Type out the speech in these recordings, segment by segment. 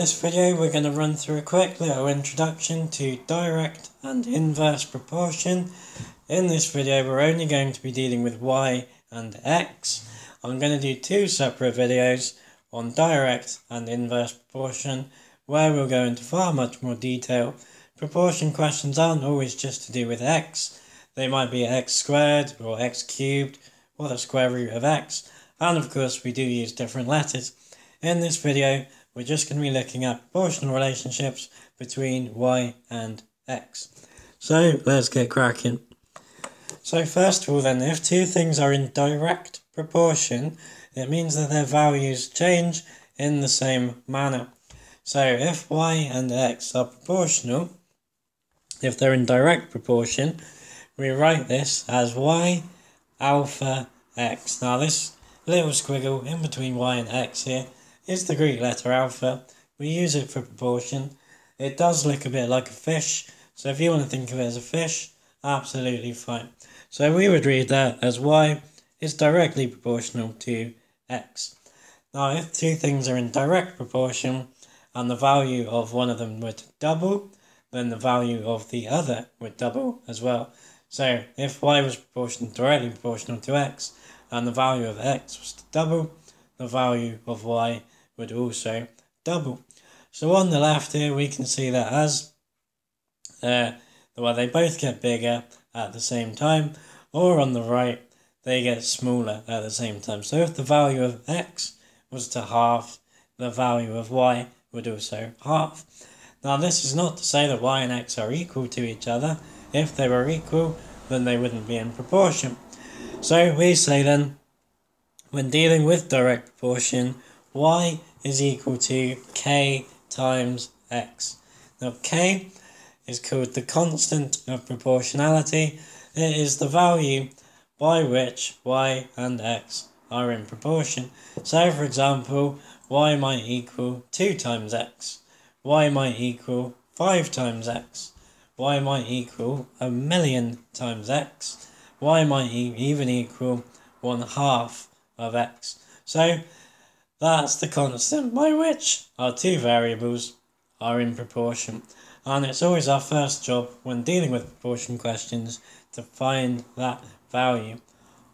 this video we're going to run through a quick little introduction to direct and inverse proportion. In this video we're only going to be dealing with y and x. I'm going to do two separate videos on direct and inverse proportion where we'll go into far much more detail. Proportion questions aren't always just to do with x. They might be x squared or x cubed or the square root of x, and of course we do use different letters. In this video we're just going to be looking at proportional relationships between y and x. So let's get cracking. So first of all then, if two things are in direct proportion, it means that their values change in the same manner. So if y and x are proportional, if they're in direct proportion, we write this as y alpha x. Now this little squiggle in between y and x here is the Greek letter alpha. We use it for proportion. It does look a bit like a fish, so if you want to think of it as a fish, absolutely fine. So we would read that as y is directly proportional to x. Now if two things are in direct proportion and the value of one of them were to double, then the value of the other would double as well. So if y was directly proportional to x and the value of x was to double, the value of y would also double. So on the left here we can see that as they both get bigger at the same time, or on the right they get smaller at the same time. So if the value of x was to half, the value of y would also half. Now this is not to say that y and x are equal to each other. If they were equal, then they wouldn't be in proportion. So we say then, when dealing with direct proportion, y is equal to k times x. Now k is called the constant of proportionality. It is the value by which y and x are in proportion. So for example, y might equal 2 times x, y might equal 5 times x, y might equal 1,000,000 times x, y might even equal 1/2 of x. So that's the constant by which our two variables are in proportion. And it's always our first job when dealing with proportion questions to find that value.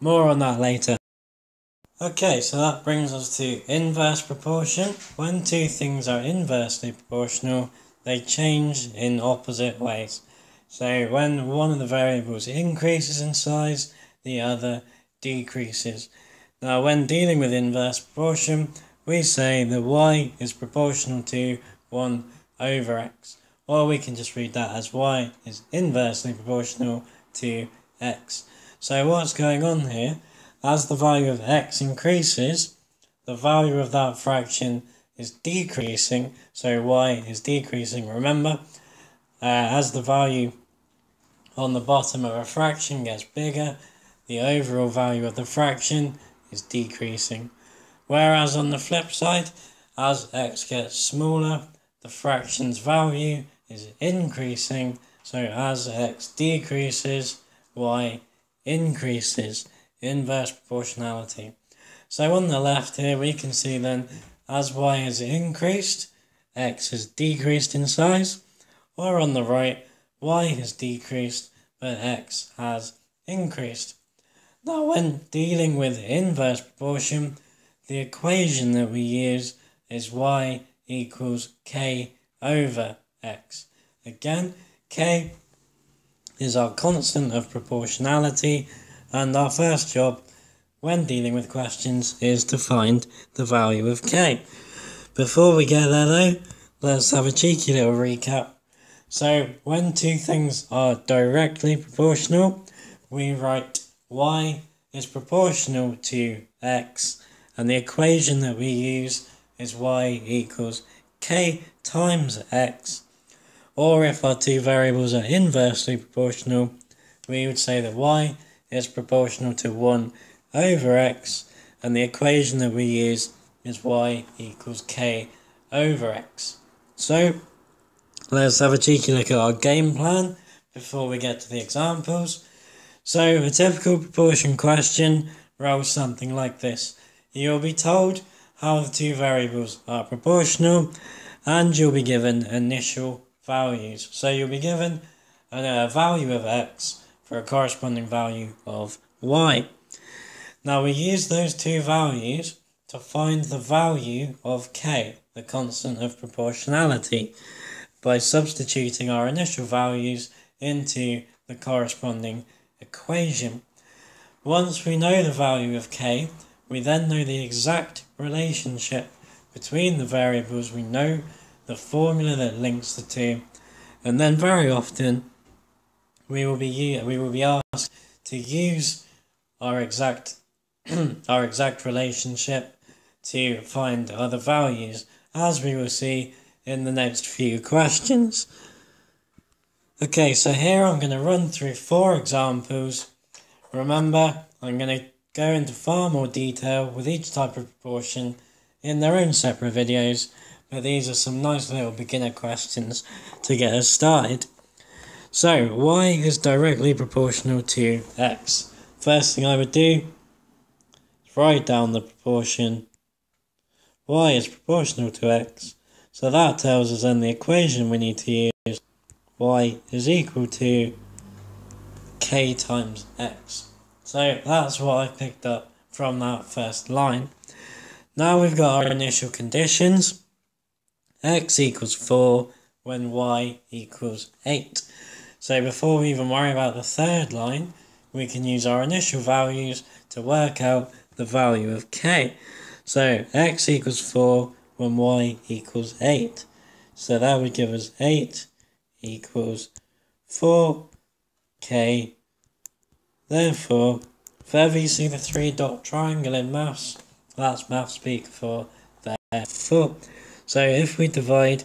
More on that later. Okay, so that brings us to inverse proportion. When two things are inversely proportional, they change in opposite ways. So when one of the variables increases in size, the other decreases. Now when dealing with inverse proportion, we say that y is proportional to 1 over x. Or we can just read that as y is inversely proportional to x. So what's going on here? As the value of x increases, the value of that fraction is decreasing, so y is decreasing. Remember, as the value on the bottom of a fraction gets bigger, the overall value of the fraction is decreasing. Whereas on the flip side, as x gets smaller, the fraction's value is increasing, so as x decreases, y increases. Inverse proportionality. So on the left here we can see then, as y has increased, x has decreased in size, or on the right, y has decreased, but x has increased. Now when dealing with inverse proportion, the equation that we use is y equals k over x. Again, k is our constant of proportionality, and our first job when dealing with questions is to find the value of k. Before we get there though, let's have a cheeky little recap. So when two things are directly proportional, we write y is proportional to x, and the equation that we use is y equals k times x. Or if our two variables are inversely proportional, we would say that y is proportional to 1 over x, and the equation that we use is y equals k over x. So let's have a cheeky look at our game plan before we get to the examples. So a typical proportion question rolls something like this. You'll be told how the two variables are proportional, and you'll be given initial values. So you'll be given a value of x for a corresponding value of y. Now we use those two values to find the value of k, the constant of proportionality, by substituting our initial values into the corresponding equation. Once we know the value of k, we then know the exact relationship between the variables. We know the formula that links the two, and then very often we will be asked to use our exact relationship to find other values, as we will see in the next few questions. Okay, so here I'm going to run through 4 examples. Remember, I'm going to go into far more detail with each type of proportion in their own separate videos, but these are some nice little beginner questions to get us started. So, y is directly proportional to x. First thing I would do is write down the proportion. Y is proportional to x, so that tells us then the equation we need to use. Y is equal to k times x. So that's what I picked up from that first line. Now we've got our initial conditions. X equals 4 when y equals 8. So before we even worry about the third line, we can use our initial values to work out the value of k. So x equals 4 when y equals 8. So that would give us 8 equals 4k. Therefore, if ever you see the 3-dot triangle in maths, that's math speak for therefore. So if we divide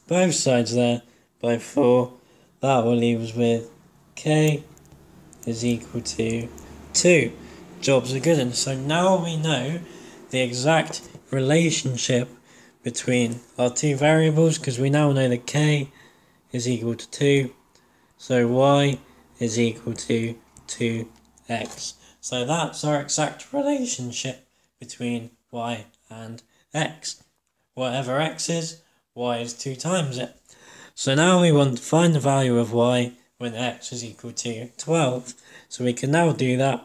both sides there by 4, that will leave us with k is equal to 2. Jobs are good. And so now we know the exact relationship between our two variables, because we now know that k is equal to 2. So y is equal to 2x. So that's our exact relationship between y and x. Whatever x is, y is 2 times it. So now we want to find the value of y when x is equal to 12. So we can now do that.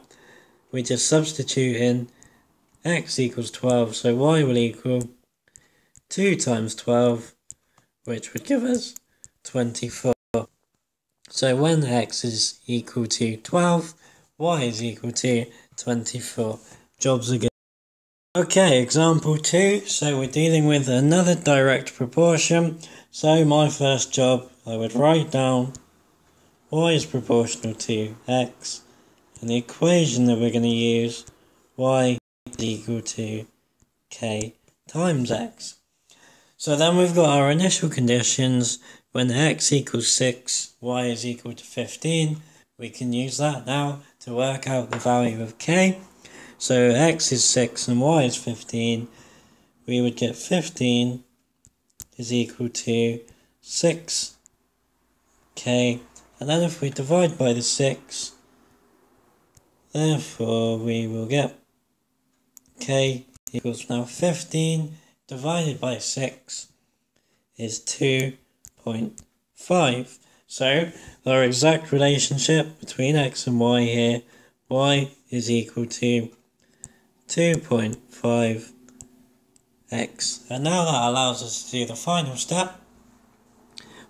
We just substitute in x equals 12, so y will equal 2 times 12, which would give us 24. So when x is equal to 12, y is equal to 24. Jobs are good. Okay, example 2. So we're dealing with another direct proportion. So my first job, I would write down y is proportional to x, and the equation that we're going to use, y is equal to k times x. So then we've got our initial conditions. When x equals 6, y is equal to 15. We can use that now to work out the value of k. So x is 6 and y is 15. We would get 15 is equal to 6k. And then if we divide by the 6, therefore we will get k equals now 15 divided by 6 is 2.5. So our exact relationship between x and y here, y is equal to 2.5x. And now that allows us to do the final step.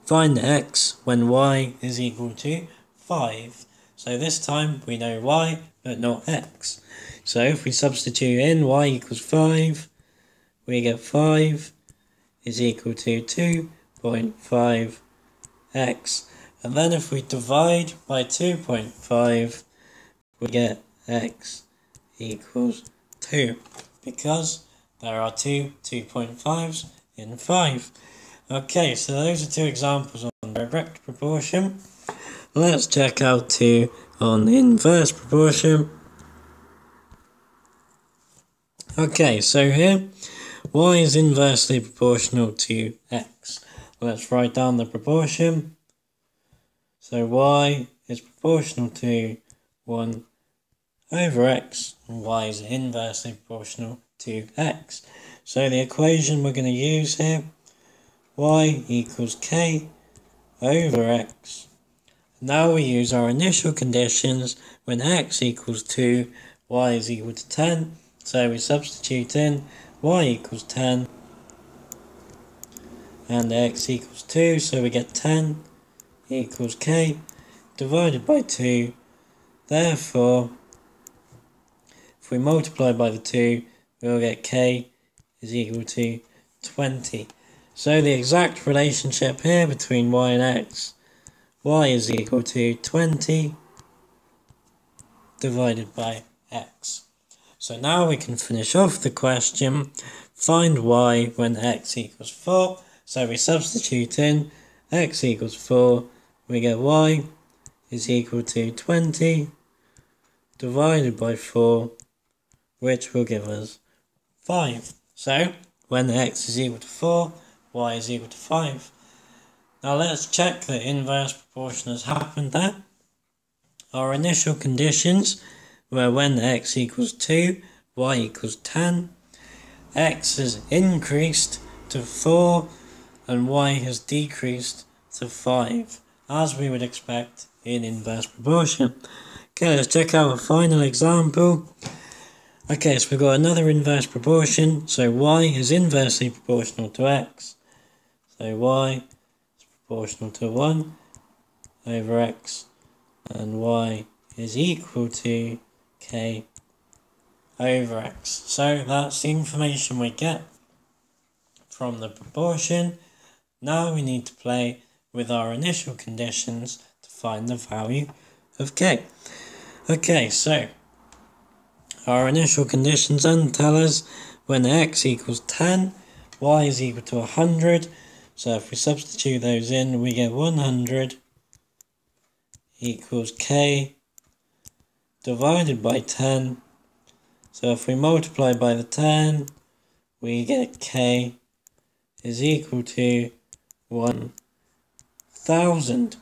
Find x when y is equal to 5. So this time we know y but not x. So if we substitute in y equals 5, we get 5 is equal to 2.5x. And then if we divide by 2.5, we get x equals 2, because there are two 2.5s in 5. Okay, so those are 2 examples on direct proportion. Let's check out 2 on inverse proportion. Okay, so here, y is inversely proportional to x. Let's write down the proportion. So y is proportional to 1 over x, and y is inversely proportional to x. So the equation we're going to use here y equals k over x. Now we use our initial conditions when x equals 2, y is equal to 10. So we substitute in y equals 10 and x equals 2, so we get 10 equals k divided by 2. Therefore, if we multiply by the 2, we'll get k is equal to 20. So the exact relationship here between y and x, y is equal to 20 divided by x. So now we can finish off the question. Find y when x equals 4. So we substitute in x equals 4. We get y is equal to 20 divided by 4, which will give us 5. So when x is equal to 4, y is equal to 5. Now let's check that inverse proportion has happened there. Our initial conditions were when x equals 2, y equals 10. X has increased to 4 and y has decreased to 5, as we would expect in inverse proportion. Okay, let's check out a final example. Okay, so we've got another inverse proportion, so y is inversely proportional to x. So y is proportional to 1 over x, and y is equal to k over x. So that's the information we get from the proportion. Now we need to play with our initial conditions to find the value of k. Okay, so our initial conditions then tell us when x equals 10, y is equal to 100. So if we substitute those in, we get 100 equals k divided by 10. So if we multiply by the 10, we get k is equal to 1000.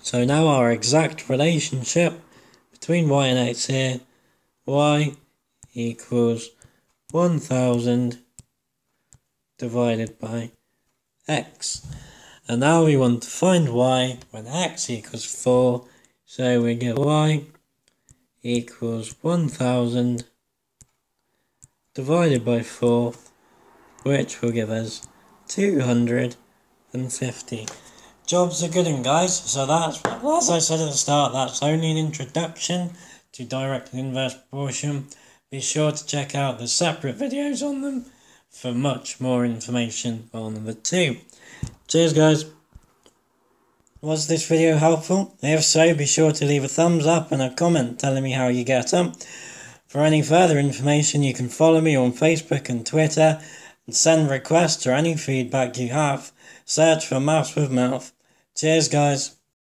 So now our exact relationship between y and x here, y equals 1000 divided by x. And now we want to find y when x equals 4, so we get y equals 1000 divided by 4, which will give us 250. Jobs are good, guys. So that's, as I said at the start, that's only an introduction to direct and inverse proportion. Be sure to check out the separate videos on them for much more information on the two. Cheers, guys. Was this video helpful? If so, be sure to leave a thumbs up and a comment telling me how you get on. For any further information, you can follow me on Facebook and Twitter and send requests or any feedback you have. Search for Maths with Mouth. Cheers, guys.